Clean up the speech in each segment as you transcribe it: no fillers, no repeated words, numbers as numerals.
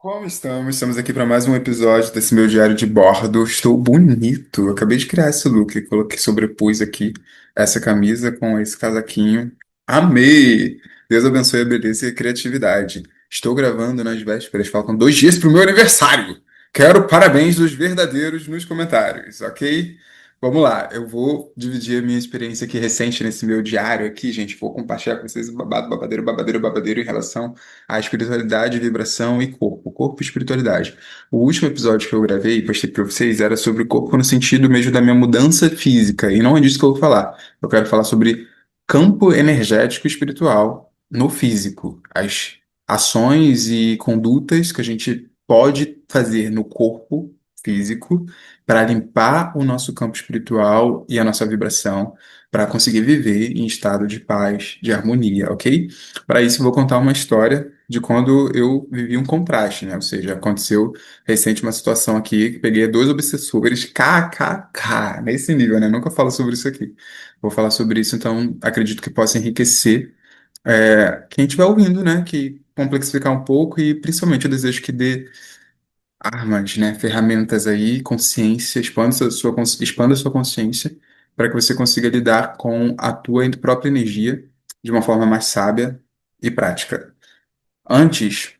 Como estamos? Estamos aqui para mais um episódio desse meu diário de bordo. Estou bonito. Eu acabei de criar esse look. Coloquei, sobrepus aqui essa camisa com esse casaquinho. Amei! Deus abençoe a beleza e a criatividade. Estou gravando nas vésperas. Faltam 2 dias para o meu aniversário. Quero parabéns dos verdadeiros nos comentários, ok? Vamos lá, eu vou dividir a minha experiência aqui recente nesse meu diário aqui, gente. Vou compartilhar com vocês o babado, babadeiro, babadeiro, babadeiro em relação à espiritualidade, vibração e corpo. Corpo e espiritualidade. O último episódio que eu gravei e postei para vocês era sobre o corpo no sentido mesmo da minha mudança física. E não é disso que eu vou falar. Eu quero falar sobre campo energético e espiritual no físico. As ações e condutas que a gente pode fazer no corpo físico para limpar o nosso campo espiritual e a nossa vibração, para conseguir viver em estado de paz, de harmonia, ok? Para isso, eu vou contar uma história de quando eu vivi um contraste, né? Ou seja, aconteceu recente uma situação aqui que peguei dois obsessores, kkk, nesse nível, né? Nunca falo sobre isso aqui. Vou falar sobre isso, então acredito que possa enriquecer quem estiver ouvindo, né? Que complexificar um pouco e principalmente eu desejo que dê armas, né, ferramentas aí, consciência, expanda a sua consciência para que você consiga lidar com a tua própria energia de uma forma mais sábia e prática. Antes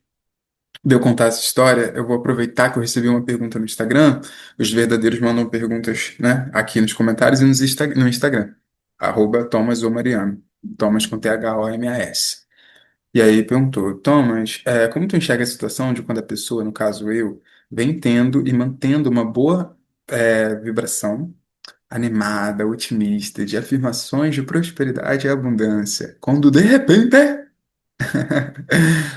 de eu contar essa história, eu vou aproveitar que eu recebi uma pergunta no Instagram. Os verdadeiros mandam perguntas, né, aqui nos comentários e no Instagram, @ThomasOMariano, Thomas com THOMAS. E aí perguntou, Thomas, como tu enxerga a situação de quando a pessoa, no caso eu, vem tendo e mantendo uma boa vibração animada, otimista, de afirmações de prosperidade e abundância, quando de repente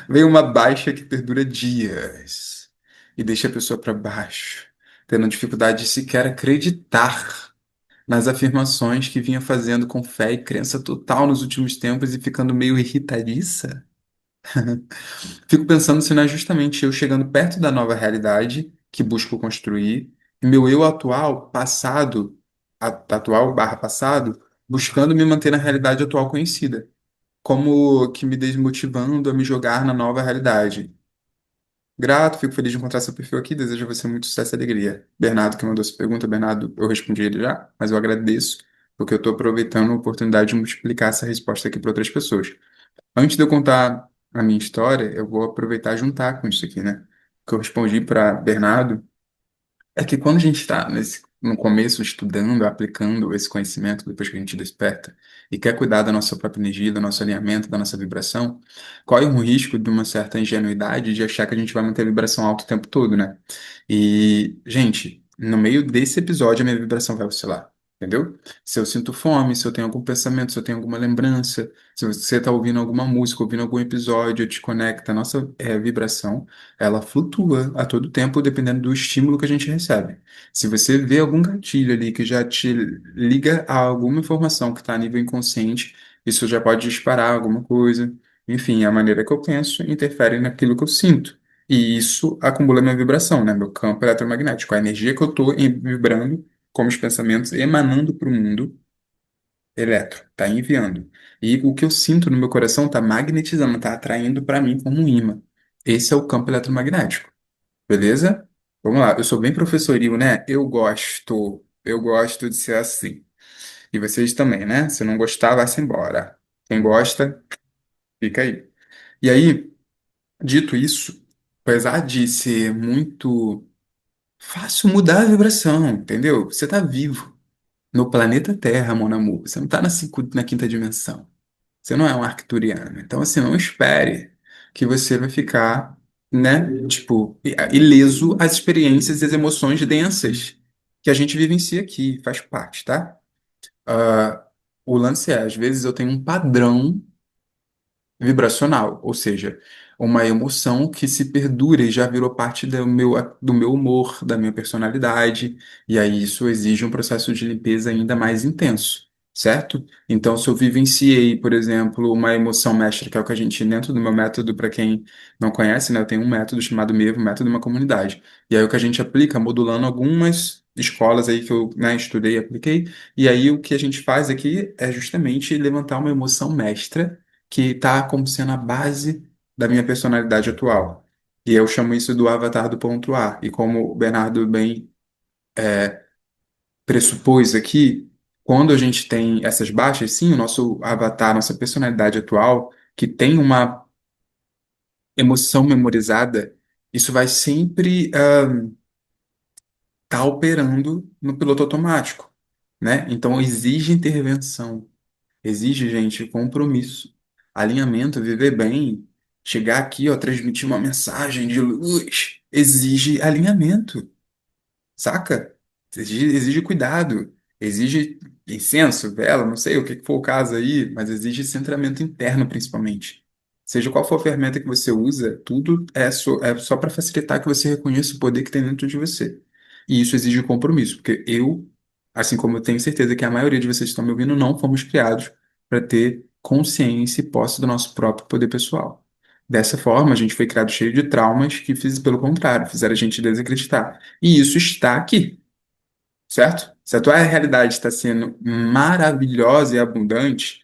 vem uma baixa que perdura dias e deixa a pessoa para baixo, tendo dificuldade de sequer acreditar nas afirmações que vinha fazendo com fé e crença total nos últimos tempos e ficando meio irritadiça? Fico pensando se não é justamente eu chegando perto da nova realidade que busco construir, e meu eu atual, passado, atual barra passado, buscando me manter na realidade atual conhecida, como que me desmotivando a me jogar na nova realidade. Grato, fico feliz de encontrar seu perfil aqui, desejo a você muito sucesso e alegria. Bernardo que mandou essa pergunta, Bernardo, eu respondi ele já, mas eu agradeço, porque eu estou aproveitando a oportunidade de multiplicar essa resposta aqui para outras pessoas. Antes de eu contar a minha história, eu vou aproveitar e juntar com isso aqui, né? O que eu respondi para Bernardo é que quando a gente está no começo estudando, aplicando esse conhecimento, depois que a gente desperta, e quer cuidar da nossa própria energia, do nosso alinhamento, da nossa vibração, corre um risco de uma certa ingenuidade de achar que a gente vai manter a vibração alta o tempo todo, né? E, gente, no meio desse episódio, a minha vibração vai oscilar. Entendeu? Se eu sinto fome, se eu tenho algum pensamento, se eu tenho alguma lembrança, se você está ouvindo alguma música, ouvindo algum episódio, te conecta, a nossa vibração ela flutua a todo tempo, dependendo do estímulo que a gente recebe. Se você vê algum gatilho ali que já te liga a alguma informação que está a nível inconsciente, isso já pode disparar alguma coisa. Enfim, a maneira que eu penso interfere naquilo que eu sinto. E isso acumula minha vibração, né? Meu campo eletromagnético. A energia que eu estou vibrando, como os pensamentos emanando para o mundo, eletro, está enviando. E o que eu sinto no meu coração está magnetizando, está atraindo para mim como um imã. Esse é o campo eletromagnético, beleza? Vamos lá, eu sou bem professoril, né? Eu gosto de ser assim. E vocês também, né? Se não gostar, vai-se embora. Quem gosta, fica aí. E aí, dito isso, apesar de ser muito fácil mudar a vibração, entendeu? Você tá vivo no planeta Terra, mon amour. Você não tá na quinta dimensão. Você não é um arcturiano. Então, assim, não espere que você vai ficar, né, tipo, ileso às experiências e às emoções densas que a gente vivencia aqui, faz parte, tá? Ah, o lance é, às vezes eu tenho um padrão vibracional, ou seja, uma emoção que se perdura e já virou parte do meu humor, da minha personalidade, e aí isso exige um processo de limpeza ainda mais intenso, certo? Então, se eu vivenciei, por exemplo, uma emoção mestra, que é o que a gente, dentro do meu método, para quem não conhece, né, eu tenho um método chamado MEVO, método de uma comunidade, e aí o que a gente aplica, modulando algumas escolas aí que eu, né, estudei e apliquei, e aí o que a gente faz aqui é justamente levantar uma emoção mestra que está como sendo a base da minha personalidade atual. E eu chamo isso do avatar do ponto A. E como o Bernardo bem pressupôs aqui, quando a gente tem essas baixas, sim, o nosso avatar, nossa personalidade atual, que tem uma emoção memorizada, isso vai sempre estar operando no piloto automático, né? Então exige intervenção, exige, gente, compromisso, alinhamento, viver bem, chegar aqui, ó, transmitir uma mensagem de luz, exige alinhamento. Saca? Exige cuidado, exige incenso, vela, não sei o que for o caso aí, mas exige centramento interno, principalmente. Seja qual for a ferramenta que você usa, tudo é só para facilitar que você reconheça o poder que tem dentro de você. E isso exige compromisso, porque eu, assim como eu tenho certeza que a maioria de vocês que estão me ouvindo, não fomos criados para ter consciência e posse do nosso próprio poder pessoal. Dessa forma, a gente foi criado cheio de traumas que, pelo contrário, fizeram a gente desacreditar. E isso está aqui, certo? Se a tua realidade está sendo maravilhosa e abundante,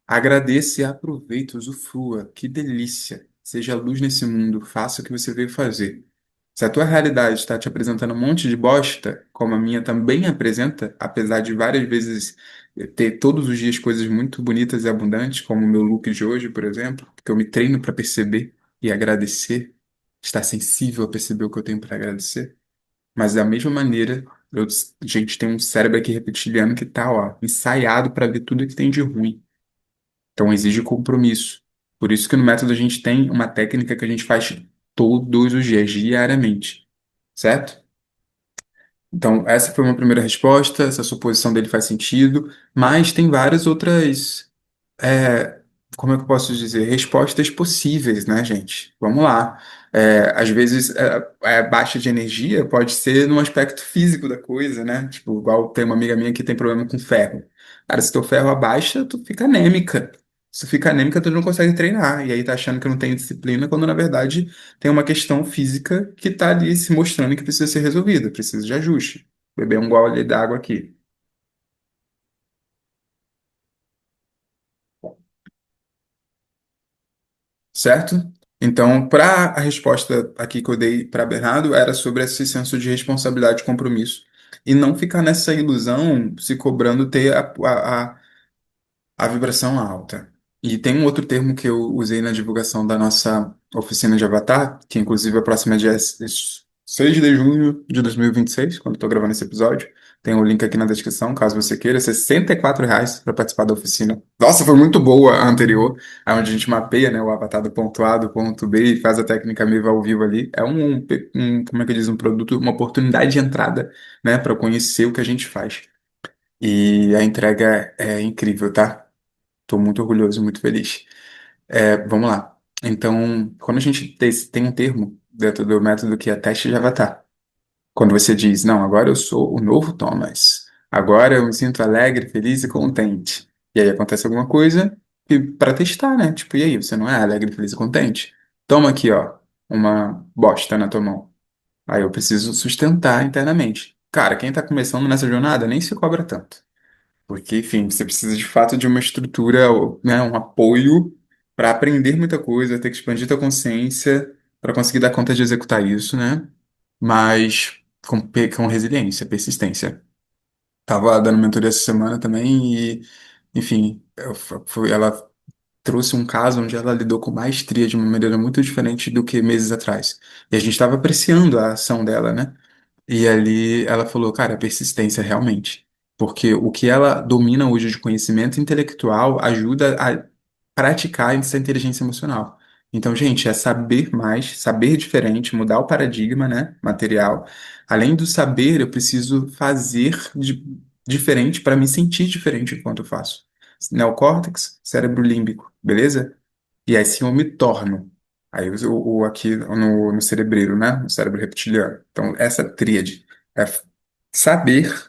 agradeça e aproveite, usufrua. Que delícia. Seja luz nesse mundo, faça o que você veio fazer. Se a tua realidade está te apresentando um monte de bosta, como a minha também apresenta, apesar de várias vezes ter todos os dias coisas muito bonitas e abundantes, como o meu look de hoje, por exemplo, que eu me treino para perceber e agradecer, estar sensível a perceber o que eu tenho para agradecer. Mas da mesma maneira, a gente tem um cérebro aqui reptiliano que tá, ó, ensaiado para ver tudo que tem de ruim. Então exige compromisso. Por isso que no método a gente tem uma técnica que a gente faz todos os dias, diariamente, certo? Então, essa foi uma primeira resposta, essa suposição dele faz sentido, mas tem várias outras, é, como é que eu posso dizer, respostas possíveis, né, gente? Vamos lá. Às vezes, a baixa de energia pode ser no aspecto físico da coisa, né? Tipo, igual tem uma amiga minha que tem problema com ferro. Cara, se teu ferro abaixa, tu fica anêmica. Se tu fica anêmica, tu não consegue treinar. E aí tá achando que não tem disciplina, quando na verdade tem uma questão física que tá ali se mostrando que precisa ser resolvida, precisa de ajuste. Beber um gole d'água aqui, certo? Então, para a resposta aqui que eu dei para Bernardo, era sobre esse senso de responsabilidade e compromisso. E não ficar nessa ilusão se cobrando ter a vibração alta. E tem um outro termo que eu usei na divulgação da nossa oficina de Avatar, que inclusive a próxima é dia 6 de junho de 2026, quando estou gravando esse episódio. Tem o link aqui na descrição, caso você queira. R$ 64 para participar da oficina. Nossa, foi muito boa a anterior, onde a gente mapeia, né, o avatar do ponto A, do ponto B e faz a técnica Miva ao vivo ali. É como é que diz, um produto, uma oportunidade de entrada, né, para conhecer o que a gente faz. E a entrega é incrível, tá? Estou muito orgulhoso, muito feliz. Vamos lá. Então, quando a gente tem um termo dentro do método que é teste de avatar, quando você diz, não, agora eu sou o novo Thomas, agora eu me sinto alegre, feliz e contente. E aí acontece alguma coisa para testar, né? Tipo, e aí, você não é alegre, feliz e contente? Toma aqui, ó, uma bosta na tua mão. Aí eu preciso sustentar internamente. Cara, quem tá começando nessa jornada nem se cobra tanto. Porque, enfim, você precisa de fato de uma estrutura, né, um apoio para aprender muita coisa, ter que expandir tua consciência para conseguir dar conta de executar isso, né? Mas com resiliência, persistência. Tava dando mentoria essa semana também e, enfim, ela trouxe um caso onde ela lidou com maestria de uma maneira muito diferente do que meses atrás. E a gente estava apreciando a ação dela, né? E ali ela falou, cara, persistência realmente. Porque o que ela domina hoje de conhecimento intelectual ajuda a praticar essa inteligência emocional. Então, gente, é saber mais, saber diferente, mudar o paradigma, né, material. Além do saber, eu preciso fazer diferente para me sentir diferente enquanto eu faço. Neocórtex, cérebro límbico, beleza? E assim eu me torno. Aí aqui no cerebreiro, né? No cérebro reptiliano. Então, essa tríade é saber,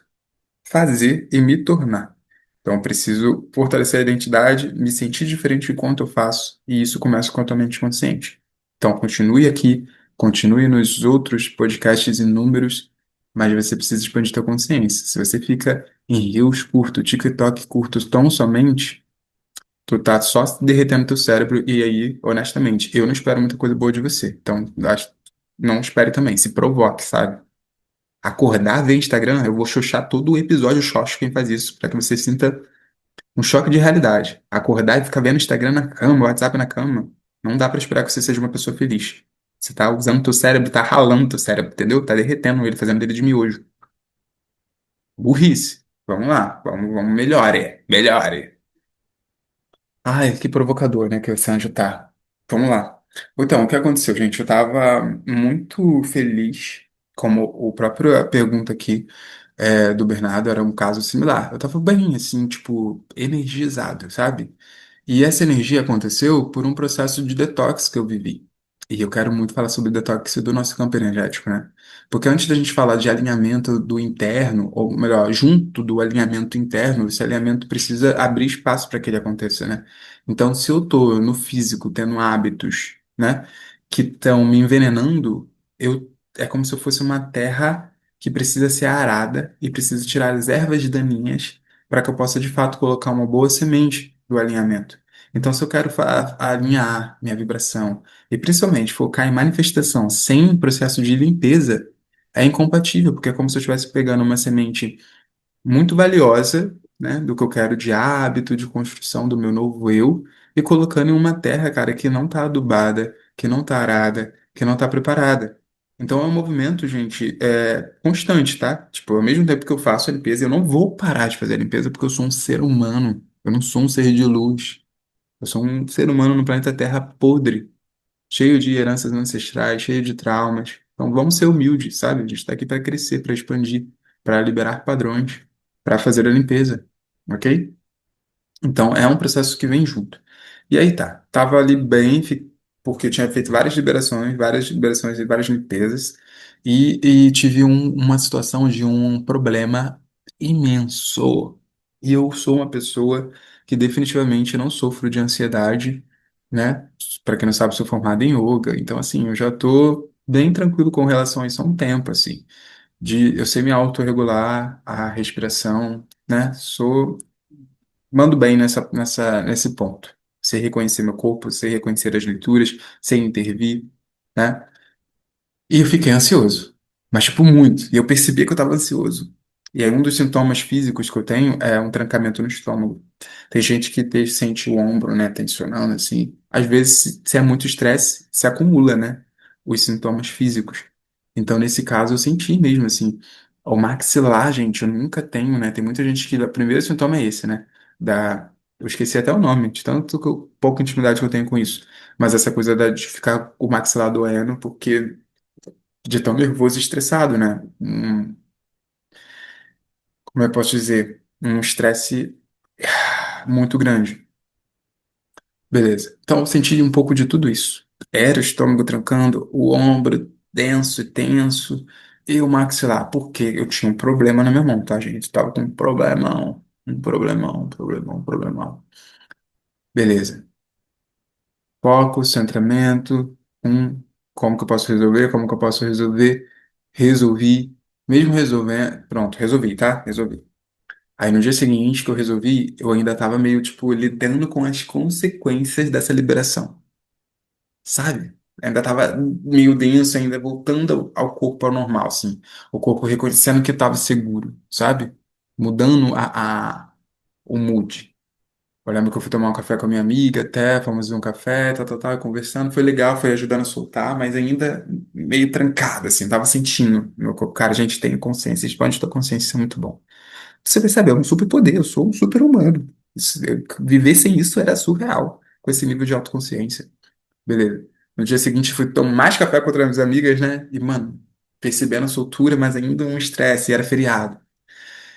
fazer e me tornar. Então, eu preciso fortalecer a identidade, me sentir diferente enquanto eu faço, e isso começa com a tua mente consciente. Então, continue aqui, continue nos outros podcasts inúmeros, mas você precisa expandir tua consciência. Se você fica em reels curtos, TikTok curtos tão somente, Tu tá só derretendo teu cérebro e aí, honestamente, eu não espero muita coisa boa de você. Então, não espere também, se provoque, sabe? Acordar, ver Instagram, eu vou xoxar todo o episódio, xoxo quem faz isso, pra que você sinta um choque de realidade. Acordar e ficar vendo Instagram na cama, WhatsApp na cama, não dá pra esperar que você seja uma pessoa feliz. Você tá usando teu cérebro, tá ralando teu cérebro, entendeu? Tá derretendo ele, fazendo dele de miojo. Burrice. Vamos lá, vamos, melhore, melhore. Ai, que provocador, né, que esse anjo tá. Vamos lá. Então, o que aconteceu, gente? Eu tava muito feliz, como o próprio a pergunta aqui do Bernardo era um caso similar. Eu tava bem, assim, tipo, energizado, sabe? E essa energia aconteceu por um processo de detox que eu vivi. E eu quero muito falar sobre o detox do nosso campo energético, né? Porque antes da gente falar de alinhamento do interno, ou melhor, junto do alinhamento interno, esse alinhamento precisa abrir espaço para que ele aconteça, né? Então, se eu tô no físico tendo hábitos, né, que estão me envenenando, é como se eu fosse uma terra que precisa ser arada e precisa tirar as ervas daninhas para que eu possa de fato colocar uma boa semente do alinhamento. Então, se eu quero alinhar minha vibração e principalmente focar em manifestação sem um processo de limpeza, é incompatível, porque é como se eu estivesse pegando uma semente muito valiosa, né, do que eu quero de hábito, de construção do meu novo eu, e colocando em uma terra, cara, que não tá adubada, que não tá arada, que não tá preparada. Então é um movimento, gente, constante, tá? Tipo, ao mesmo tempo que eu faço a limpeza, eu não vou parar de fazer a limpeza porque eu sou um ser humano. Eu não sou um ser de luz. Eu sou um ser humano no planeta Terra podre, cheio de heranças ancestrais, cheio de traumas. Então vamos ser humildes, sabe? A gente está aqui para crescer, para expandir, para liberar padrões, para fazer a limpeza, ok? Então é um processo que vem junto. E aí tá, tava ali bem, porque eu tinha feito várias liberações e várias limpezas, e tive uma situação de um problema imenso. E eu sou uma pessoa que definitivamente não sofro de ansiedade, né? Para quem não sabe, sou formado em yoga, então assim, eu já tô bem tranquilo com relação a isso há um tempo, assim, de eu sei me autorregular, a respiração, né? Mando bem nesse ponto. Sei reconhecer meu corpo, sei reconhecer as leituras, sei intervir, né? E eu fiquei ansioso. Mas, tipo, muito. E eu percebi que eu estava ansioso. E aí, um dos sintomas físicos que eu tenho é um trancamento no estômago. Tem gente que sente o ombro, né, tensionando, assim. Às vezes, se é muito estresse, se acumula, né, os sintomas físicos. Então, nesse caso, eu senti mesmo, assim. O maxilar, gente, eu nunca tenho, né? Tem muita gente que o primeiro sintoma é esse, né? Eu esqueci até o nome, de tanto pouca intimidade que eu tenho com isso. Mas essa coisa de ficar o maxilar doendo, porque de tão nervoso e estressado, né? Como eu posso dizer? Um estresse muito grande. Beleza. Então eu senti um pouco de tudo isso. Era o estômago trancando, o ombro denso e tenso, e o maxilar, porque eu tinha um problema na minha mão, tá, gente? Tava com um problemão, um problemão. Beleza. Foco, centramento, como que eu posso resolver? Como que eu posso resolver? Resolvi. Mesmo resolvendo, pronto, resolvi, tá? Resolvi. Aí no dia seguinte que eu resolvi, eu ainda tava meio, tipo, lidando com as consequências dessa liberação, sabe? Ainda tava meio denso, ainda voltando ao corpo ao normal, assim. O corpo reconhecendo que tava seguro, sabe? Mudando o mood. Eu lembro que eu fui tomar um café com a minha amiga, até, fomos ver um café, conversando, foi legal, foi ajudando a soltar, mas ainda meio trancado, assim, tava sentindo no meu corpo. Cara, a gente tem consciência, expande tua consciência, isso é muito bom. Você percebe, é um superpoder, eu sou um super-humano. Viver sem isso era surreal, com esse nível de autoconsciência. Beleza. No dia seguinte, fui tomar mais café com outras amigas, né? E, mano, percebendo a soltura, mas ainda um estresse, e era feriado.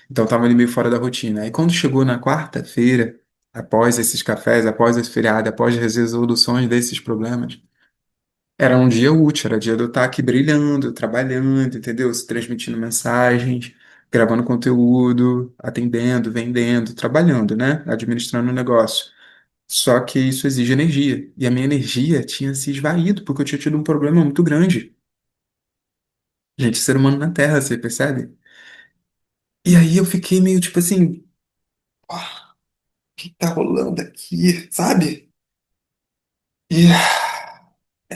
Então, tava ali meio fora da rotina. Aí, quando chegou na quarta-feira, após esses cafés, após esse feriado, após as resoluções desses problemas, era um dia útil, era dia de eu estar aqui brilhando, trabalhando, entendeu? Se transmitindo mensagens, gravando conteúdo, atendendo, vendendo, trabalhando, né? Administrando o negócio. Só que isso exige energia. E a minha energia tinha se esvaído, porque eu tinha tido um problema muito grande. Gente, ser humano na Terra, você percebe? E aí eu fiquei meio tipo assim. que tá rolando aqui, sabe? E,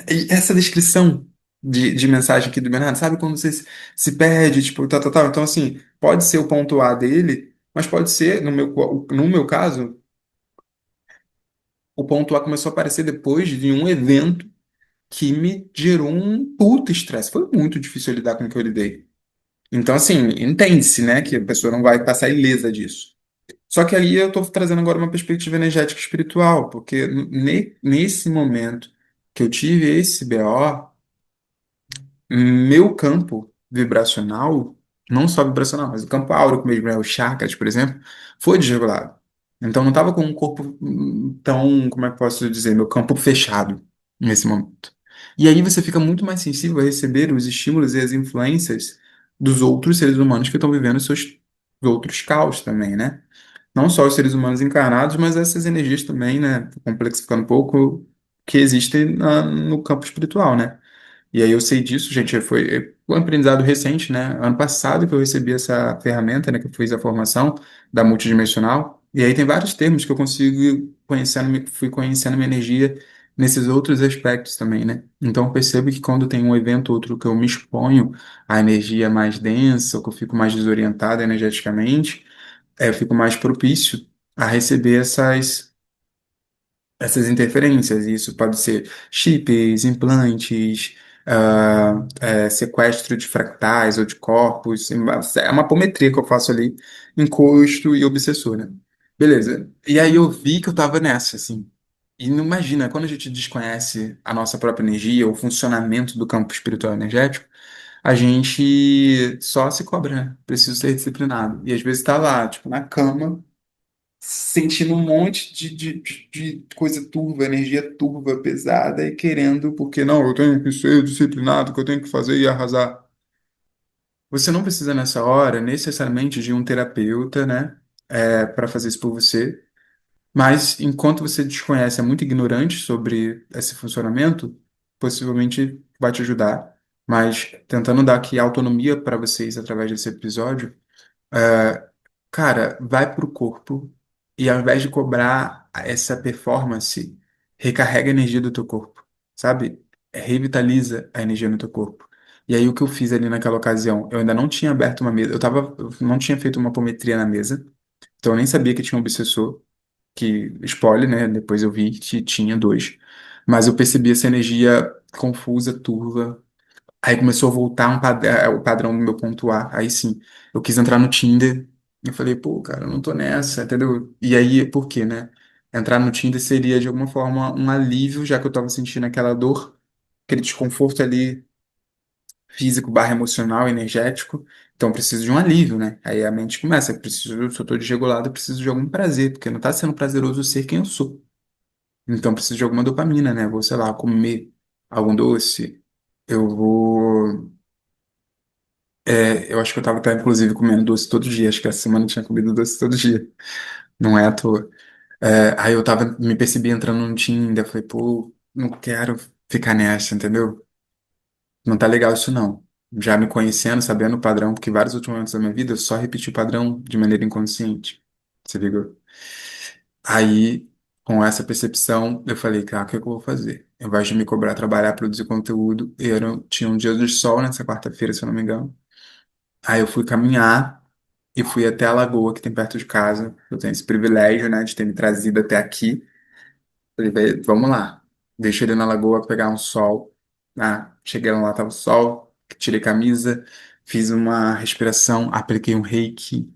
e essa descrição de mensagem aqui do Bernardo, sabe quando você se perde, tipo, tal, tal, tal. Então, assim, pode ser o ponto A dele, mas pode ser, no meu caso, o ponto A começou a aparecer depois de um evento que me gerou um puta estresse. Foi muito difícil lidar com o que eu lidei. Então, assim, entende-se, né, que a pessoa não vai passar ilesa disso. Só que ali eu estou trazendo agora uma perspectiva energética e espiritual, porque nesse momento que eu tive esse BO, meu campo vibracional, não só vibracional, mas o campo áurico mesmo, né, os chakras, por exemplo, foi desregulado. Então não estava com um corpo tão, como é que eu posso dizer, meu campo fechado nesse momento. E aí você fica muito mais sensível a receber os estímulos e as influências dos outros seres humanos que estão vivendo os seus outros caos também, né? Não só os seres humanos encarnados, mas essas energias também, né? Complexificando um pouco, que existem no campo espiritual, né? E aí eu sei disso, gente, foi um aprendizado recente, né? Ano passado que eu recebi essa ferramenta, né? Que eu fiz a formação da multidimensional. E aí tem vários termos que eu consigo conhecendo, fui conhecendo minha energia nesses outros aspectos também, né? Então eu percebo que quando tem um evento ou outro que eu me exponho à energia mais densa, ou que eu fico mais desorientado energeticamente, eu fico mais propício a receber essas interferências. Isso pode ser chips, implantes, sequestro de fractais ou de corpos. É uma apometria que eu faço ali, encosto e obsessor, né? Beleza. E aí eu vi que eu tava nessa, assim. E não imagina, quando a gente desconhece a nossa própria energia, o funcionamento do campo espiritual energético, a gente só se cobra, né? Preciso ser disciplinado. E às vezes tá lá, tipo, na cama, sentindo um monte de coisa turva, energia turva, pesada, e querendo, porque não, eu tenho que ser disciplinado, que eu tenho que fazer e arrasar. Você não precisa nessa hora necessariamente de um terapeuta, né, para fazer isso por você, mas enquanto você desconhece, é muito ignorante sobre esse funcionamento, possivelmente vai te ajudar. Mas tentando dar aqui autonomia para vocês através desse episódio, é, cara, vai pro corpo e ao invés de cobrar essa performance, recarrega a energia do teu corpo, sabe? Revitaliza a energia no teu corpo. E aí o que eu fiz ali naquela ocasião, eu ainda não tinha aberto uma mesa, eu não tinha feito uma apometria na mesa, então eu nem sabia que tinha um obsessor, que, spoiler, né? Depois eu vi que tinha dois. Mas eu percebi essa energia confusa, turva. Aí começou a voltar o padrão do meu ponto A. Aí sim, eu quis entrar no Tinder. Eu falei, pô, cara, eu não tô nessa, entendeu? E aí, por quê, né? Entrar no Tinder seria, de alguma forma, um alívio, já que eu tava sentindo aquela dor, aquele desconforto ali, físico barra emocional, energético. Então, eu preciso de um alívio, né? Aí a mente começa, se eu tô desregulado, eu preciso de algum prazer, porque não tá sendo prazeroso ser quem eu sou. Então, eu preciso de alguma dopamina, né? Vou, sei lá, comer algum doce, eu vou. Eu acho que eu tava, inclusive, comendo doce todo dia. Acho que essa semana eu tinha comido doce todo dia. Não é à toa. Aí eu tava, me percebi entrando no Tinder. Falei, pô, não quero ficar nessa, entendeu? Não tá legal isso, não. Já me conhecendo, sabendo o padrão, porque vários últimos momentos da minha vida eu só repeti o padrão de maneira inconsciente. Você ligou? Aí, com essa percepção, eu falei, cara, o que é que eu vou fazer? Ao invés de me cobrar trabalhar, produzir conteúdo, tinha um dia de sol nessa quarta-feira, se eu não me engano. Aí eu fui caminhar e fui até a lagoa que tem perto de casa. Eu tenho esse privilégio, né, de ter me trazido até aqui. Falei, vamos lá. Deixei ele na lagoa pegar um sol. Ah, cheguei lá, tava o sol. Tirei camisa, fiz uma respiração, apliquei um reiki.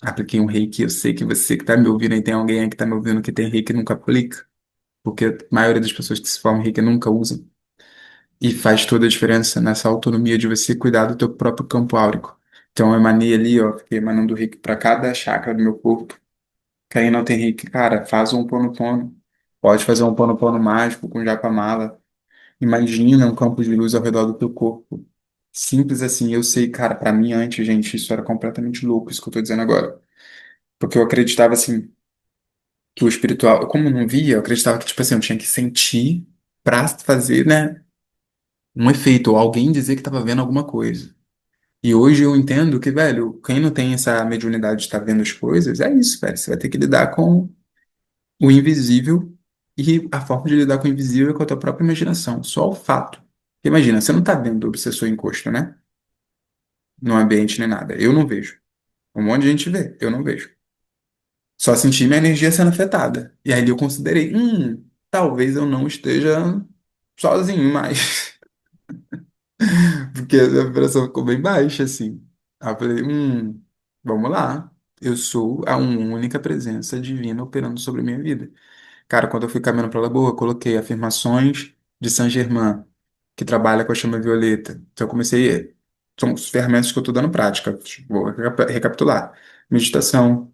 Apliquei um reiki. Eu sei que você que tá me ouvindo aí, tem alguém aí que tá me ouvindo que tem reiki e nunca aplica. Porque a maioria das pessoas que se formam em reiki nunca usam. E faz toda a diferença nessa autonomia de você cuidar do teu próprio campo áurico. Então eu emanei ali, ó, fiquei emanando reiki para cada chakra do meu corpo. Quem não tem reiki, cara, faz um pono-pono. Pode fazer um pono-pono mágico com japamala. Imagina um campo de luz ao redor do teu corpo. Simples assim, eu sei, cara, para mim antes, gente, isso era completamente louco, isso que eu tô dizendo agora. Porque eu acreditava assim, que o espiritual, como eu não via, eu acreditava que, tipo assim, eu tinha que sentir pra fazer, né, um efeito, ou alguém dizer que tava vendo alguma coisa. E hoje eu entendo que, velho, quem não tem essa mediunidade de estar vendo as coisas, é isso, velho. Você vai ter que lidar com. o invisível e a forma de lidar com o invisível é com a tua própria imaginação. Só o fato. Porque imagina, você não tá vendo o obsessor encosto, né? No ambiente nem nada. Eu não vejo. Um monte de gente vê, eu não vejo. Só senti minha energia sendo afetada. E aí eu considerei, talvez eu não esteja sozinho mais. Porque a vibração ficou bem baixa, assim. Aí eu falei, vamos lá. Eu sou a única presença divina operando sobre a minha vida. Cara, quando eu fui caminhando para Lagoa, eu coloquei afirmações de Saint-Germain, que trabalha com a chama violeta. Então eu comecei, são os ferramentas que eu estou dando prática. Vou recapitular. Meditação,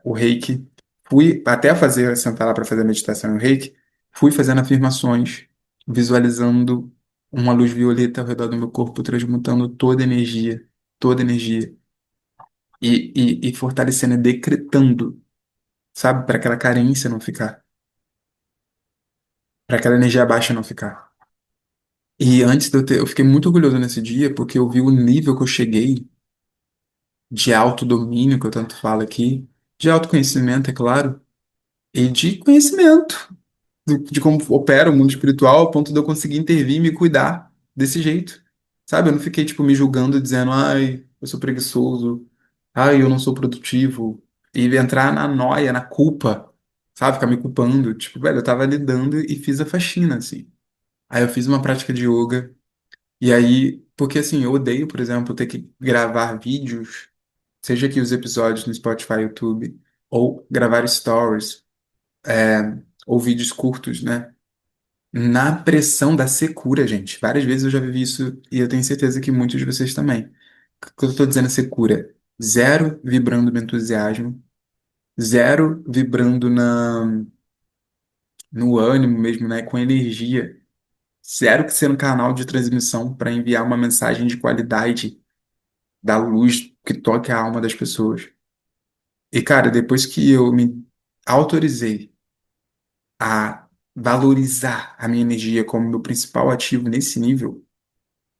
o reiki. Fui até fazer, sentar lá para fazer a meditação e o reiki, fui fazendo afirmações, visualizando uma luz violeta ao redor do meu corpo, transmutando toda energia, e fortalecendo e decretando, sabe, para aquela carência não ficar, para aquela energia baixa não ficar. E antes de eu ter, eu fiquei muito orgulhoso nesse dia, porque eu vi o nível que eu cheguei de autodomínio, que eu tanto falo aqui, de autoconhecimento, é claro, e de conhecimento. De como opera o mundo espiritual, ao ponto de eu conseguir intervir e me cuidar desse jeito. Sabe? Eu não fiquei, tipo, me julgando, dizendo, ai, eu sou preguiçoso, ai, eu não sou produtivo. E entrar na noia, na culpa, sabe? Ficar me culpando. Tipo, velho, eu tava lidando e fiz a faxina, assim. Aí eu fiz uma prática de yoga, e aí, porque assim, eu odeio, por exemplo, ter que gravar vídeos, seja aqui os episódios no Spotify, YouTube, ou gravar stories, ou vídeos curtos, né? Na pressão da secura, gente. Várias vezes eu já vivi isso e eu tenho certeza que muitos de vocês também. O que eu estou dizendo é secura? Zero vibrando no entusiasmo, zero vibrando no ânimo mesmo, né? Com energia. Zero que sendo canal de transmissão para enviar uma mensagem de qualidade da luz que toque a alma das pessoas. E, cara, depois que eu me autorizei a valorizar a minha energia como meu principal ativo nesse nível,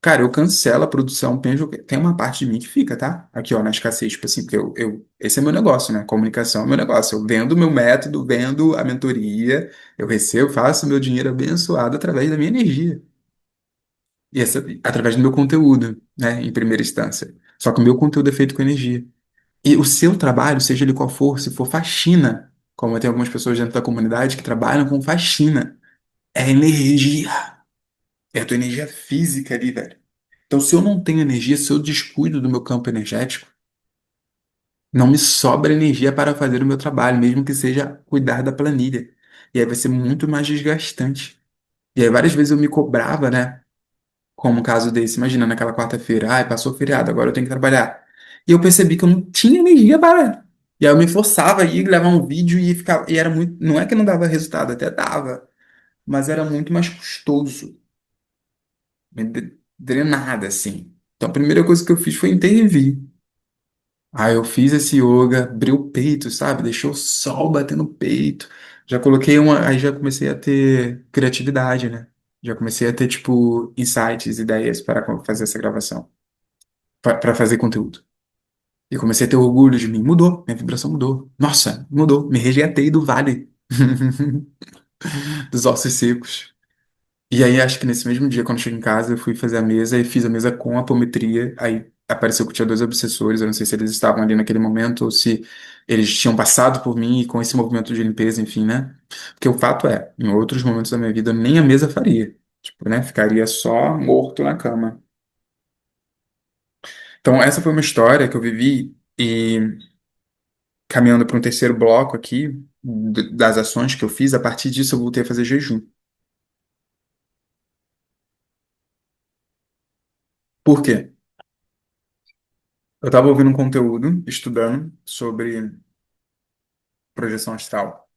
cara, eu cancelo a produção, penso, tem uma parte de mim que fica, tá? Aqui, ó, na escassez, tipo assim, porque esse é meu negócio, né? Comunicação é meu negócio. Eu vendo o meu método, vendo a mentoria, eu recebo, faço meu dinheiro abençoado através da minha energia. E através do meu conteúdo, né? Em primeira instância. Só que o meu conteúdo é feito com energia. E o seu trabalho, seja ele qual for, se for faxina, como tem algumas pessoas dentro da comunidade que trabalham com faxina, é energia. É a tua energia física ali, velho. Então, se eu não tenho energia, se eu descuido do meu campo energético, não me sobra energia para fazer o meu trabalho, mesmo que seja cuidar da planilha. E aí vai ser muito mais desgastante. E aí várias vezes eu me cobrava, né? Como um caso desse, imagina naquela quarta-feira, ai, passou o feriado, agora eu tenho que trabalhar. E eu percebi que eu não tinha energia para. E aí eu me forçava a ir gravar um vídeo e ficava, e era muito, não é que não dava resultado, até dava, mas era muito mais custoso, drenada assim. Então a primeira coisa que eu fiz foi intervir. Aí eu fiz esse yoga, abri o peito, sabe? Deixou o sol bater no peito. Já coloquei uma. Aí já comecei a ter criatividade, né? Já comecei a ter, tipo, insights, ideias para fazer essa gravação, para fazer conteúdo. E comecei a ter orgulho de mim. Mudou, minha vibração mudou. Nossa, mudou. Me resgatei do vale, dos ossos secos. E aí, acho que nesse mesmo dia, quando eu cheguei em casa, eu fui fazer a mesa e fiz a mesa com apometria. Aí apareceu que tinha dois obsessores. Eu não sei se eles estavam ali naquele momento ou se eles tinham passado por mim e com esse movimento de limpeza, enfim, né? Porque o fato é, em outros momentos da minha vida, eu nem a mesa faria. Tipo, né? Ficaria só morto na cama. Então, essa foi uma história que eu vivi e caminhando para um terceiro bloco aqui das ações que eu fiz, a partir disso eu voltei a fazer jejum. Por quê? Eu estava ouvindo um conteúdo, estudando sobre projeção astral.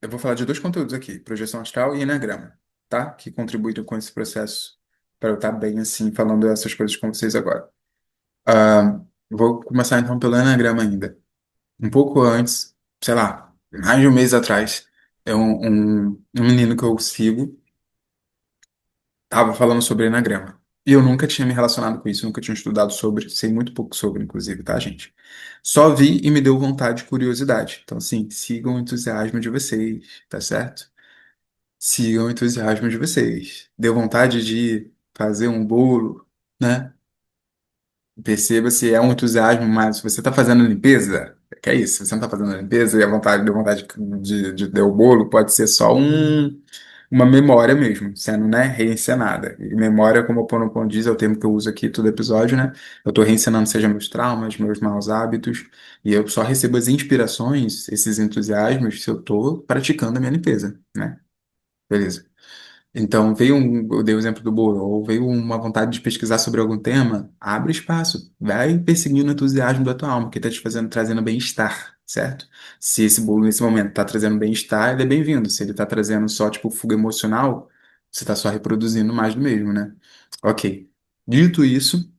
Eu vou falar de dois conteúdos aqui, projeção astral e enagrama, tá? Que contribuíram com esse processo para eu estar bem assim, falando essas coisas com vocês agora. Ah, vou começar então pelo enagrama ainda. Um pouco antes, sei lá, mais de um mês atrás, um menino que eu sigo estava falando sobre enagrama. E eu nunca tinha me relacionado com isso, nunca tinha estudado sobre, sei muito pouco sobre, inclusive, tá, gente? Só vi e me deu vontade e curiosidade. Então, assim, sigam o entusiasmo de vocês, tá certo? Sigam o entusiasmo de vocês. Deu vontade de fazer um bolo, né? Perceba se é um entusiasmo, mas se você está fazendo limpeza, que é isso, se você não está fazendo limpeza e a vontade, deu vontade de ter o bolo, pode ser só uma memória mesmo, sendo, né, reencenada. E memória, como o Ponopono diz, é o termo que eu uso aqui todo episódio, né? Eu estou reencenando, seja meus traumas, meus maus hábitos, e eu só recebo as inspirações, esses entusiasmos, se eu estou praticando a minha limpeza, né? Beleza. Então, eu dei o exemplo do bolo, ou veio uma vontade de pesquisar sobre algum tema, abre espaço, vai perseguindo o entusiasmo da tua alma, que está te fazendo, trazendo bem-estar, certo? Se esse bolo nesse momento está trazendo bem-estar, ele é bem-vindo. Se ele está trazendo só, tipo, fuga emocional, você está só reproduzindo mais do mesmo, né? Ok. Dito isso,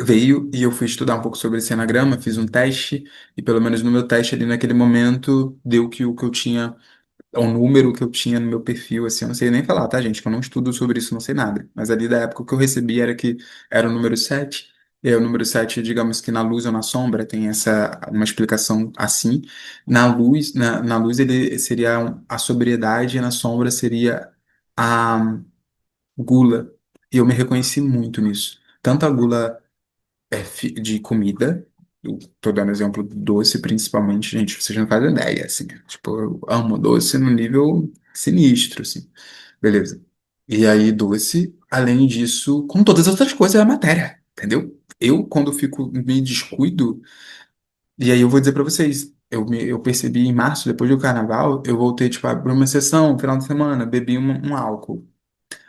veio e eu fui estudar um pouco sobre esse enagrama, fiz um teste, e pelo menos no meu teste ali naquele momento, deu que o que eu tinha é um número que eu tinha no meu perfil, assim, eu não sei nem falar, tá, gente? Que eu não estudo sobre isso, não sei nada. Mas ali da época o que eu recebi era que era o número 7. E aí o número 7, digamos que na luz ou na sombra, tem uma explicação assim. Na luz ele seria a sobriedade, e na sombra seria a gula. E eu me reconheci muito nisso. Tanto a gula de comida. Eu tô dando exemplo do doce, principalmente, gente, vocês não fazem ideia, assim. Tipo, eu amo doce no nível sinistro, assim. Beleza. E aí, doce, além disso, com todas as outras coisas, é a matéria, entendeu? Eu, quando fico, me descuido, e aí eu vou dizer pra vocês, eu percebi em março, depois do carnaval, eu voltei, tipo, a abrir uma sessão, final de semana, bebi um álcool.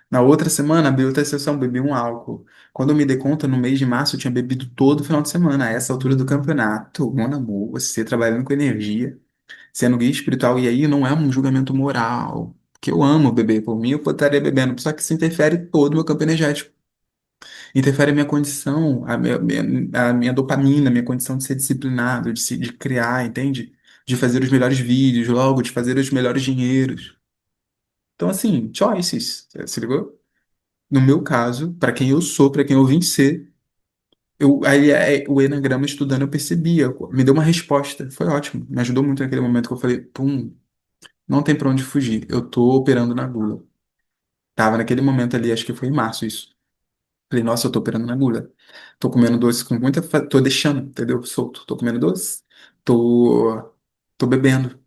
Na outra semana, abri outra sessão, bebi um álcool. Quando eu me dei conta, no mês de março, eu tinha bebido todo o final de semana. A essa altura do campeonato, mon amour, você trabalhando com energia, sendo guia espiritual, e aí não é um julgamento moral. Porque eu amo beber, por mim eu estaria bebendo, só que isso interfere todo o meu campo energético. Interfere a minha condição, a minha dopamina, a minha condição de ser disciplinado, de criar, entende? De fazer os melhores vídeos, logo, de fazer os melhores dinheiros. Então, assim, choices, se ligou? No meu caso, para quem eu sou, para quem eu vim ser, o Enagrama estudando eu percebia, me deu uma resposta, foi ótimo, me ajudou muito naquele momento que eu falei, pum, não tem para onde fugir, eu tô operando na gula. Tava naquele momento ali, acho que foi em março isso. Falei, nossa, eu tô operando na gula. Tô comendo doce com muita, tô deixando, entendeu? Solto, tô comendo doce, tô, tô bebendo.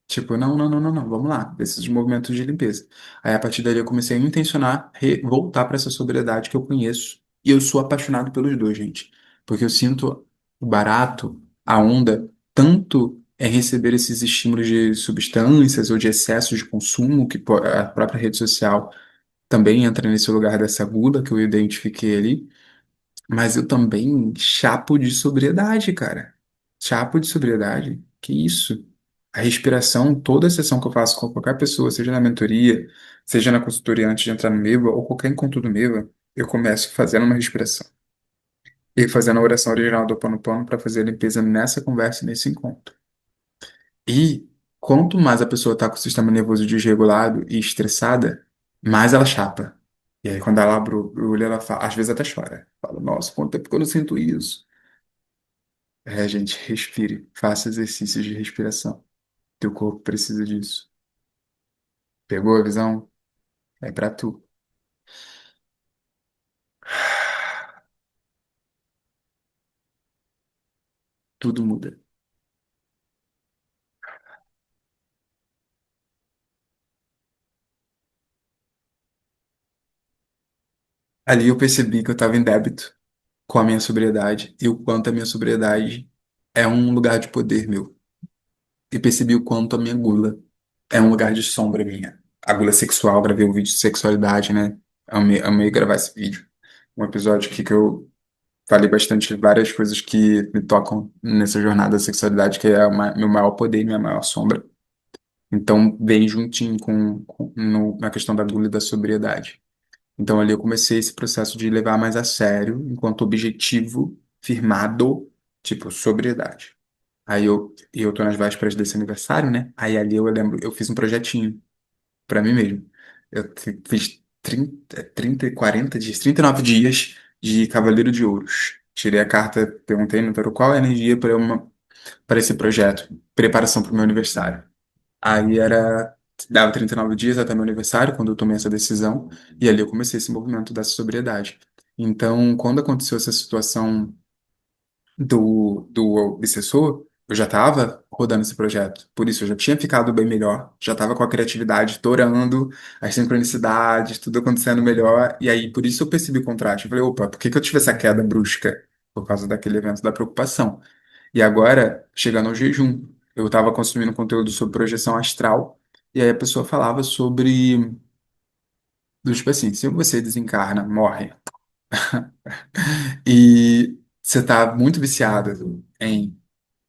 Tipo, não, não, não, não, não, vamos lá, esses movimentos de limpeza. Aí, a partir dali, eu comecei a intencionar voltar para essa sobriedade que eu conheço. E eu sou apaixonado pelos dois, gente. Porque eu sinto o barato, a onda, tanto é receber esses estímulos de substâncias ou de excessos de consumo, que a própria rede social também entra nesse lugar dessa gula que eu identifiquei ali. Mas eu também chapo de sobriedade, cara. Chapo de sobriedade. Que isso? A respiração, toda a sessão que eu faço com qualquer pessoa, seja na mentoria, seja na consultoria antes de entrar no Miva, ou qualquer encontro do Miva, eu começo fazendo uma respiração. E fazendo a oração original do Ho Oponopono para fazer a limpeza nessa conversa, nesse encontro. E quanto mais a pessoa está com o sistema nervoso desregulado e estressada, mais ela chapa. E aí, quando ela abre o olho, ela fala, às vezes até chora. Fala, nossa, quanto tempo que eu não sinto isso? É, gente, respire. Faça exercícios de respiração. Teu corpo precisa disso. Pegou a visão? É pra tu. Tudo muda. Ali eu percebi que eu estava em débito com a minha sobriedade e o quanto a minha sobriedade é um lugar de poder meu. E percebi o quanto a minha gula é um lugar de sombra minha. A gula sexual, gravei um vídeo de sexualidade, né? Amei gravar esse vídeo. Um episódio aqui que eu falei bastante várias coisas que me tocam nessa jornada da sexualidade, que é meu maior poder e minha maior sombra. Então, vem juntinho na questão da gula e da sobriedade. Então, ali eu comecei esse processo de levar mais a sério, enquanto objetivo firmado, tipo, sobriedade. E eu tô nas vésperas desse aniversário, né? Aí ali eu lembro, eu fiz um projetinho pra mim mesmo. Fiz 30 40 dias, 39 dias de Cavaleiro de Ouros. Tirei a carta, perguntei no tarot qual é a energia para esse projeto, preparação para o meu aniversário. Aí dava 39 dias até meu aniversário, quando eu tomei essa decisão, e ali eu comecei esse movimento dessa sobriedade. Então, quando aconteceu essa situação do obsessor, eu já estava rodando esse projeto. Por isso, eu já tinha ficado bem melhor, já estava com a criatividade torando, as sincronicidades, tudo acontecendo melhor. E aí, por isso eu percebi o contraste. Eu falei, opa, por que que eu tive essa queda brusca? Por causa daquele evento da preocupação. E agora, chegando ao jejum, eu estava consumindo conteúdo sobre projeção astral, e aí a pessoa falava sobre, do tipo assim, se você desencarna, morre, e você está muito viciado em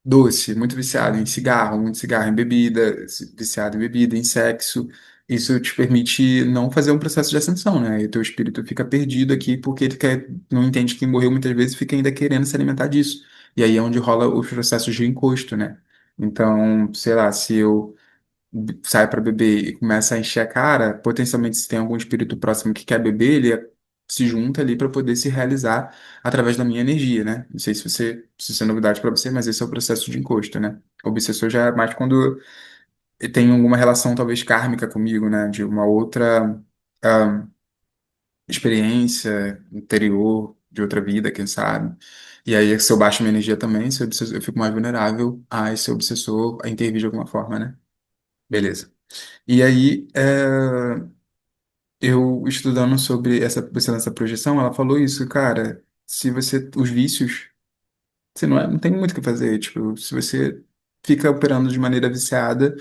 doce, muito viciado em cigarro, muito cigarro em bebida, viciado em bebida, em sexo. Isso te permite não fazer um processo de ascensão, né? E o teu espírito fica perdido aqui porque ele não entende que morreu muitas vezes e fica ainda querendo se alimentar disso. E aí é onde rola os processos de encosto, né? Então, sei lá, se eu sai para beber e começa a encher a cara, potencialmente se tem algum espírito próximo que quer beber, ele se junta ali para poder se realizar através da minha energia, né? Não sei se isso é novidade para você, mas esse é o processo de encosto, né? O obsessor já é mais quando tem alguma relação talvez kármica comigo, né? De uma outra ah, experiência anterior, de outra vida, quem sabe. E aí, se eu baixo minha energia também, eu fico mais vulnerável a esse obsessor a intervir de alguma forma, né? Beleza. E aí, eu estudando sobre essa projeção, ela falou isso, cara. Se você, os vícios, você não tem muito o que fazer. Tipo, se você fica operando de maneira viciada,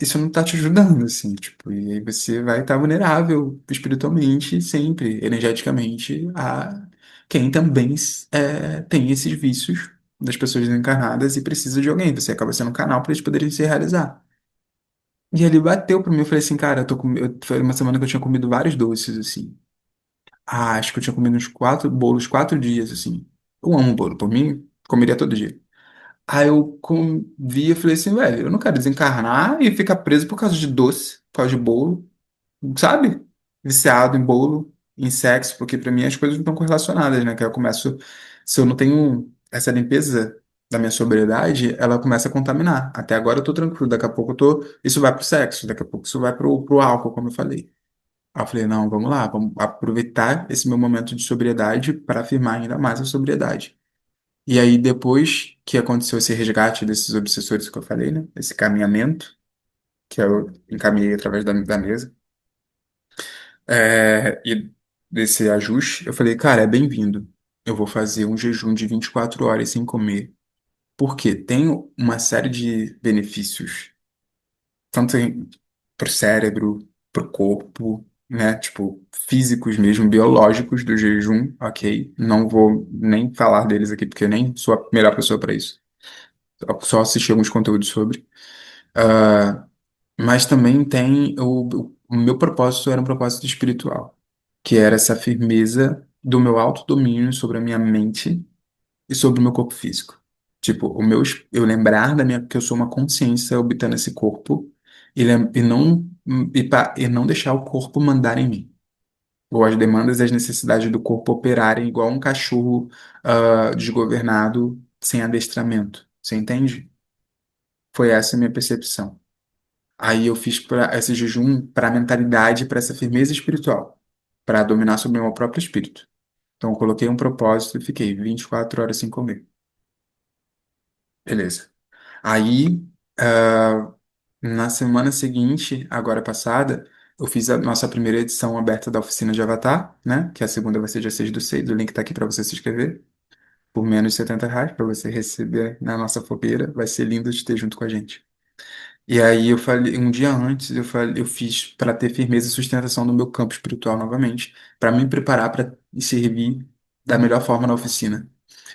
isso não tá te ajudando, assim, tipo, e aí você vai estar vulnerável espiritualmente, sempre, energeticamente, a quem também tem esses vícios das pessoas desencarnadas e precisa de alguém. Você acaba sendo um canal para eles poderem se realizar. E ele bateu pra mim, eu falei assim, cara, foi uma semana que eu tinha comido vários doces, assim. Ah, acho que eu tinha comido uns 4 bolos, 4 dias, assim. Eu amo bolo, por mim, comeria todo dia. Aí vi e falei assim, velho, eu não quero desencarnar e ficar preso por causa de doce, por causa de bolo, sabe? Viciado em bolo, em sexo, porque pra mim as coisas não estão correlacionadas, né? Que eu começo, se eu não tenho essa limpeza da minha sobriedade, ela começa a contaminar. Até agora eu tô tranquilo, daqui a pouco isso vai pro sexo, daqui a pouco isso vai pro álcool, como eu falei. Aí eu falei, não, vamos lá, vamos aproveitar esse meu momento de sobriedade para afirmar ainda mais a sobriedade. E aí, depois que aconteceu esse resgate desses obsessores que eu falei, né? Esse caminhamento, que eu encaminhei através da mesa, e desse ajuste, eu falei, cara, é bem-vindo. Eu vou fazer um jejum de 24 horas sem comer. Porque tem uma série de benefícios tanto para o cérebro, para o corpo, né? Tipo, físicos mesmo, biológicos do jejum, ok? Não vou nem falar deles aqui, porque eu nem sou a melhor pessoa para isso. Só assisti alguns conteúdos sobre. Ah, mas também tem o meu propósito era um propósito espiritual, que era essa firmeza do meu autodomínio sobre a minha mente e sobre o meu corpo físico. Tipo, eu lembrar que eu sou uma consciência habitando esse corpo e não deixar o corpo mandar em mim. Ou as demandas e as necessidades do corpo operarem igual um cachorro desgovernado sem adestramento. Você entende? Foi essa a minha percepção. Aí eu fiz esse jejum para a mentalidade, para essa firmeza espiritual, para dominar sobre o meu próprio espírito. Então eu coloquei um propósito e fiquei 24 horas sem comer. Beleza. Aí, na semana seguinte, agora passada, eu fiz a nossa primeira edição aberta da oficina de Avatar, né? Que a segunda vai ser dia 6/6. O link tá aqui para você se inscrever. Por menos de R$ 70 para você receber na nossa fogueira. Vai ser lindo de ter junto com a gente. E aí eu falei, um dia antes, eu fiz para ter firmeza e sustentação no meu campo espiritual novamente, para me preparar para servir da melhor forma na oficina.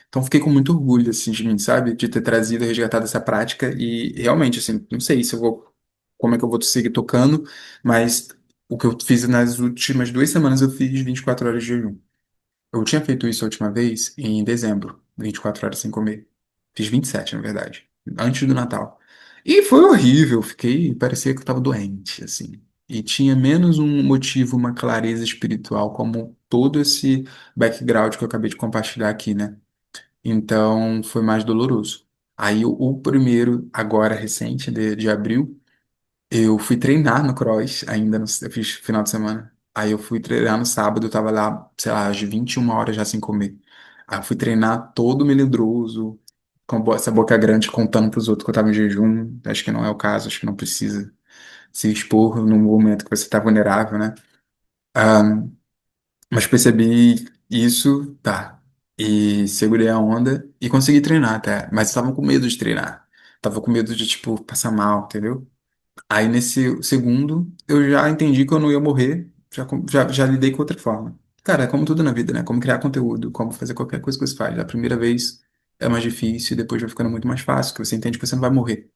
Então fiquei com muito orgulho assim de mim, sabe? De ter trazido, resgatado essa prática e realmente assim, não sei se eu vou como é que eu vou seguir tocando, mas o que eu fiz nas últimas 2 semanas eu fiz 24 horas de jejum. Eu tinha feito isso a última vez em dezembro, 24 horas sem comer. Fiz 27, na verdade, antes do Natal. E foi horrível, parecia que eu tava doente, assim. e tinha menos um motivo, uma clareza espiritual, como todo esse background que eu acabei de compartilhar aqui, né? Então foi mais doloroso. Aí o primeiro, agora recente, de abril, eu fui treinar no cross, ainda no, eu fiz final de semana. Aí eu fui treinar no sábado, eu tava lá, sei lá, às 21 horas já sem comer. Aí eu fui treinar todo melindroso, com essa boca grande, contando pros outros que eu tava em jejum. Acho que não é o caso, acho que não precisa se expor no momento que você tá vulnerável, né? Ah, mas percebi isso, tá. E segurei a onda e consegui treinar até. Mas eu tava com medo de treinar. Tava com medo de, tipo, passar mal, entendeu? Aí nesse segundo, eu já entendi que eu não ia morrer, já lidei com outra forma. Cara, é como tudo na vida, né? Como criar conteúdo, como fazer qualquer coisa que você faz. A primeira vez é mais difícil, depois vai ficando muito mais fácil, que você entende que você não vai morrer.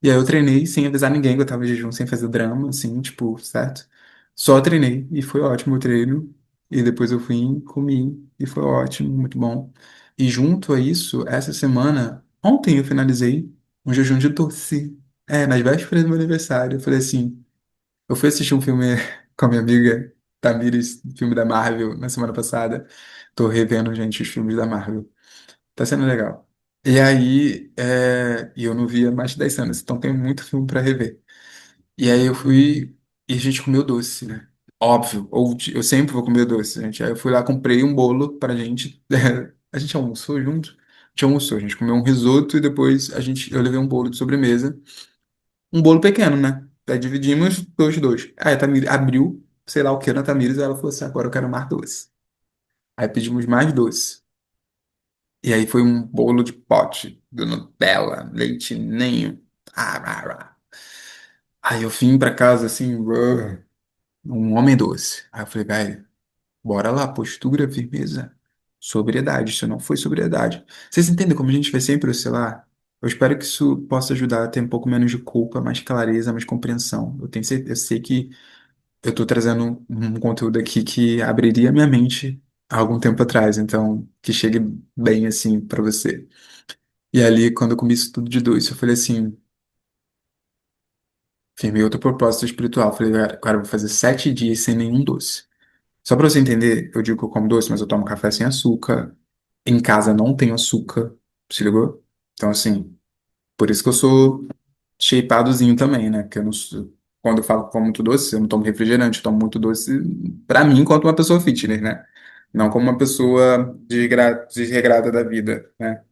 E aí eu treinei sem avisar ninguém que eu tava em jejum, sem fazer drama, assim, tipo, certo? Só treinei e foi ótimo o treino. E depois eu fui, comi e foi ótimo, muito bom. E junto a isso, essa semana, ontem eu finalizei um jejum de doce. É, nas vésperas do meu aniversário. Eu falei assim, eu fui assistir um filme com a minha amiga Tamires, filme da Marvel, na semana passada. Tô revendo, gente, os filmes da Marvel. Tá sendo legal. E aí, e eu não via mais de 10 anos, então tem muito filme pra rever. E aí eu fui e a gente comeu doce, né? Óbvio, eu sempre vou comer doce, gente. Aí eu fui lá, comprei um bolo pra gente. A gente almoçou junto? A gente almoçou, a gente comeu um risoto e depois eu levei um bolo de sobremesa. Um bolo pequeno, né? Aí dividimos dois. Aí a Tamires abriu, sei lá o que na Tamires, e ela falou assim: agora eu quero mais doce. Aí pedimos mais doce. E aí foi um bolo de pote, do Nutella, leite ninho. Ah, ah. Aí eu vim pra casa assim, um homem doce. Aí eu falei, velho, bora lá, postura, firmeza, sobriedade. Isso não foi sobriedade. Vocês entendem como a gente vai sempre oscilar? Eu espero que isso possa ajudar a ter um pouco menos de culpa, mais clareza, mais compreensão. Eu sei que eu tô trazendo um conteúdo aqui que abriria minha mente há algum tempo atrás, então que chegue bem assim pra você. E ali, quando eu comi isso tudo de doce, eu falei assim, firmei outro propósito espiritual. Falei, cara, eu vou fazer 7 dias sem nenhum doce. Só pra você entender, eu digo que eu como doce, mas eu tomo café sem açúcar. Em casa não tenho açúcar, se ligou? Então, assim, por isso que eu sou shapeadozinho também, né? Porque eu não quando eu falo que como muito doce, eu não tomo refrigerante, eu tomo muito doce pra mim, enquanto uma pessoa fitness, né? Não como uma pessoa desregrada da vida, né?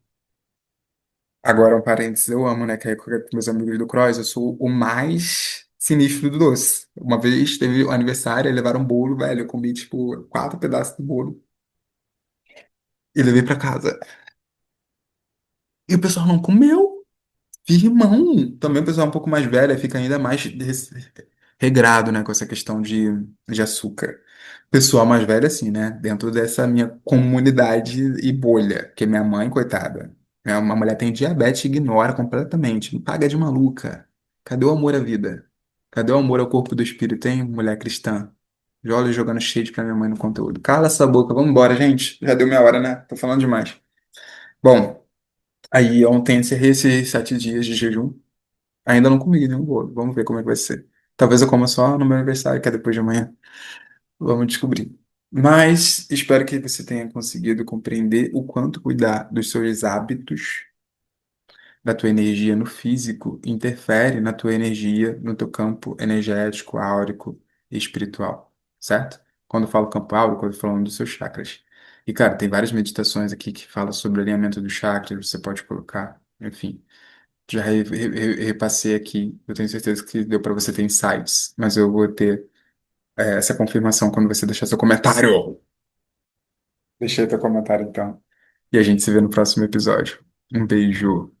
Agora, um parênteses, eu amo, né? Que aí com meus amigos do Cross, eu sou o mais sinistro do doce. Uma vez teve um aniversário, aí levaram um bolo, velho. Eu comi, tipo, 4 pedaços do bolo e levei pra casa. E o pessoal não comeu. Irmão, também o pessoal um pouco mais velho fica ainda mais regrado, né, com essa questão de açúcar. Pessoal mais velho, assim, né, dentro dessa minha comunidade e bolha, que minha mãe, coitada, uma mulher tem diabetes e ignora completamente, me paga de maluca. Cadê o amor à vida? Cadê o amor ao corpo do espírito, hein, mulher cristã? Olha jogando shade pra minha mãe no conteúdo. Cala essa boca, vamos embora, gente. Já deu minha hora, né? Tô falando demais. Bom, aí ontem encerrei esses 7 dias de jejum. Ainda não comi nenhum bolo. Vamos ver como é que vai ser. Talvez eu coma só no meu aniversário, que é depois de amanhã. Vamos descobrir. Mas espero que você tenha conseguido compreender o quanto cuidar dos seus hábitos, da tua energia no físico, interfere na tua energia, no teu campo energético, áurico e espiritual, certo? Quando eu falo campo áurico, eu tô falando dos seus chakras. E, cara, tem várias meditações aqui que falam sobre alinhamento dos chakras, você pode colocar, enfim. Já repassei aqui. Eu tenho certeza que deu para você ter insights, mas eu vou ter essa confirmação quando você deixar seu comentário. Deixei teu comentário então. E a gente se vê no próximo episódio. Um beijo.